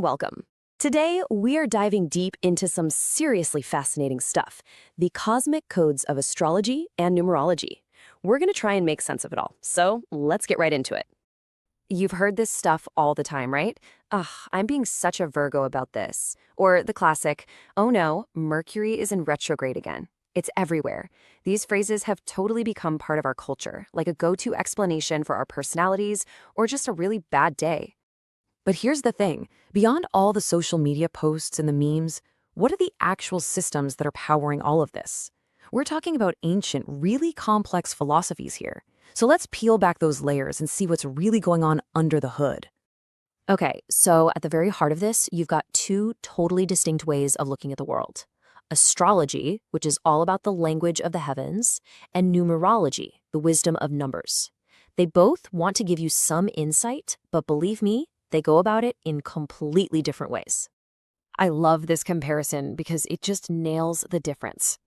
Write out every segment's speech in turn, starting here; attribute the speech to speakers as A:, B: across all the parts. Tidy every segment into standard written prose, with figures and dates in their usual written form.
A: and welcome. Today, we are diving deep into some seriously fascinating stuff, the cosmic codes of astrology and numerology. We're going to try and make sense of it all, so let's get right into it. You've heard this stuff all the time, right? Ugh, I'm being such a Virgo about this. Or the classic, oh no, Mercury is in retrograde again. It's everywhere. These phrases have totally become part of our culture, like a go-to explanation for our personalities or just a really bad day. But here's the thing, beyond all the social media posts and the memes, what are the actual systems that are powering all of this? We're talking about ancient, really complex philosophies here. So let's peel back those layers and see what's really going on under the hood. Okay, so at the very heart of this, you've got two totally distinct ways of looking at the world. Astrology, which is all about the language of the heavens, and numerology, the wisdom of numbers. They both want to give you some insight, but believe me, they go about it in completely different ways. I love this comparison because it just nails the difference.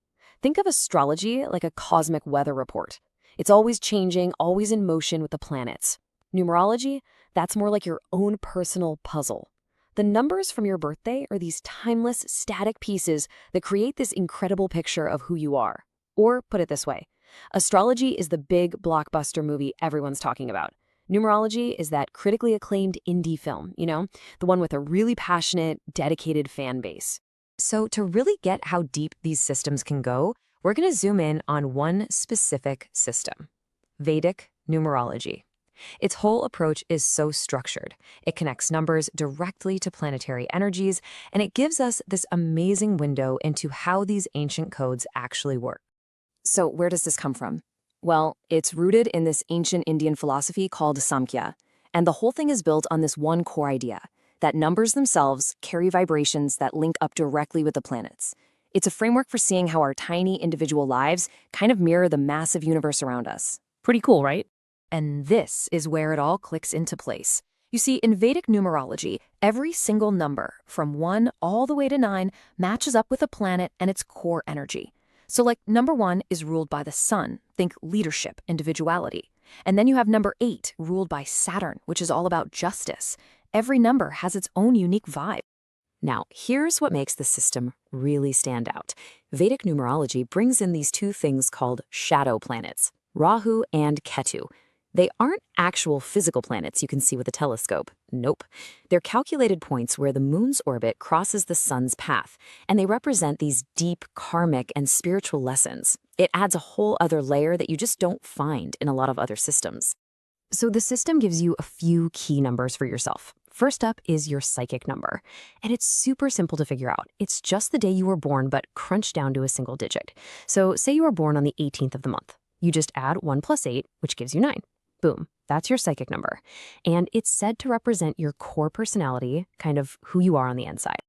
A: Think of astrology like a cosmic weather report. It's always changing, always in motion with the planets. Numerology, that's more like your own personal puzzle. The numbers from your birthday are these timeless, static pieces that create this incredible picture of who you are. Or put it this way, astrology is the big blockbuster movie everyone's talking about. Numerology is that critically acclaimed indie film, the one with a really passionate, dedicated fan base. So to really get how deep these systems can go, we're going to zoom in on one specific system, Vedic numerology. Its whole approach is so structured. It connects numbers directly to planetary energies, and it gives us this amazing window into how these ancient codes actually work. So where does this come from? Well, it's rooted in this ancient Indian philosophy called Samkhya, and the whole thing is built on this one core idea, that numbers themselves carry vibrations that link up directly with the planets. It's a framework for seeing how our tiny individual lives kind of mirror the massive universe around us. Pretty cool, right? And this is where it all clicks into place. You see, in Vedic numerology, every single number, from 1 all the way to 9, matches up with a planet and its core energy. So like number 1 is ruled by the sun, think leadership, individuality. And then you have number 8 ruled by Saturn, which is all about justice. Every number has its own unique vibe. Now, here's what makes the system really stand out. Vedic numerology brings in these two things called shadow planets, Rahu and Ketu. They aren't actual physical planets you can see with a telescope. Nope. They're calculated points where the moon's orbit crosses the sun's path, and they represent these deep karmic and spiritual lessons. It adds a whole other layer that you just don't find in a lot of other systems. So the system gives you a few key numbers for yourself. First up is your psychic number, and it's super simple to figure out. It's just the day you were born, but crunched down to a single digit. So say you were born on the 18th of the month. You just add 1 plus 8, which gives you 9. Boom, that's your psychic number. And it's said to represent your core personality, kind of who you are on the inside.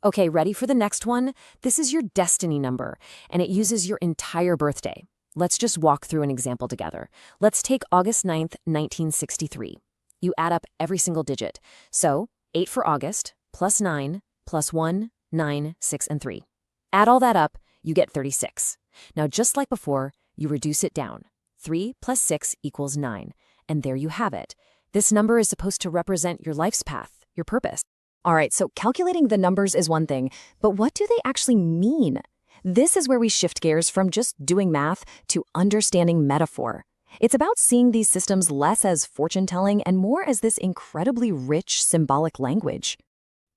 A: Okay, ready for the next one? This is your destiny number, and it uses your entire birthday. Let's just walk through an example together. Let's take August 9th, 1963. You add up every single digit. So 8 for August, plus 9, plus 1, 9, 6, and 3. Add all that up, you get 36. Now, just like before, you reduce it down. 3 plus 6 equals 9. And there you have it. This number is supposed to represent your life's path, your purpose. All right, so calculating the numbers is one thing, but what do they actually mean? This is where we shift gears from just doing math to understanding metaphor. It's about seeing these systems less as fortune-telling and more as this incredibly rich symbolic language.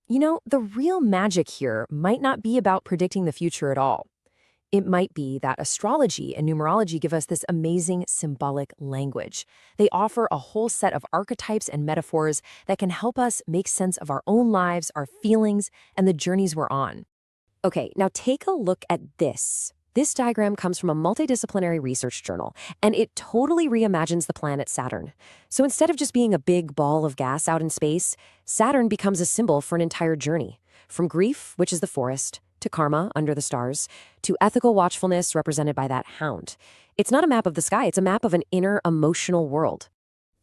A: The real magic here might not be about predicting the future at all. It might be that astrology and numerology give us this amazing symbolic language. They offer a whole set of archetypes and metaphors that can help us make sense of our own lives, our feelings, and the journeys we're on. Okay, now take a look at this. This diagram comes from a multidisciplinary research journal, and it totally reimagines the planet Saturn. So instead of just being a big ball of gas out in space, Saturn becomes a symbol for an entire journey. From grief, which is the forest, to karma, under the stars, to ethical watchfulness represented by that hound. It's not a map of the sky, it's a map of an inner emotional world.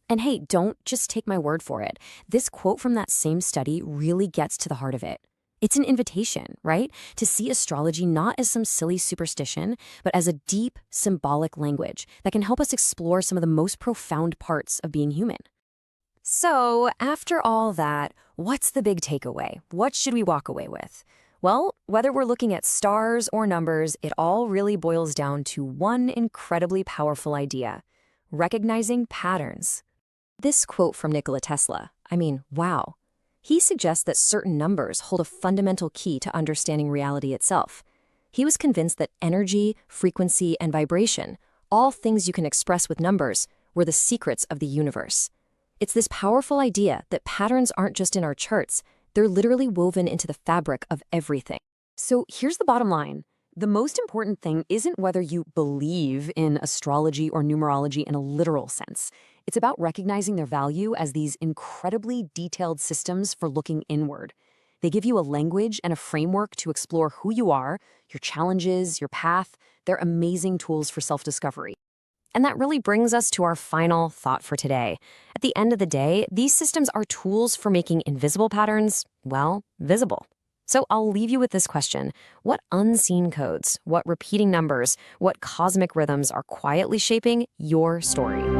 A: And hey, don't just take my word for it. This quote from that same study really gets to the heart of it. It's an invitation, right? To see astrology not as some silly superstition, but as a deep, symbolic language that can help us explore some of the most profound parts of being human. So, after all that, what's the big takeaway? What should we walk away with? Well, whether we're looking at stars or numbers, it all really boils down to one incredibly powerful idea: recognizing patterns. This quote from Nikola Tesla, wow. He suggests that certain numbers hold a fundamental key to understanding reality itself. He was convinced that energy, frequency, and vibration, all things you can express with numbers, were the secrets of the universe. It's this powerful idea that patterns aren't just in our charts, they're literally woven into the fabric of everything. So here's the bottom line. The most important thing isn't whether you believe in astrology or numerology in a literal sense. It's about recognizing their value as these incredibly detailed systems for looking inward. They give you a language and a framework to explore who you are, your challenges, your path. They're amazing tools for self-discovery. And that really brings us to our final thought for today. At the end of the day, these systems are tools for making invisible patterns, well, visible. So I'll leave you with this question. What unseen codes, what repeating numbers, what cosmic rhythms are quietly shaping your story?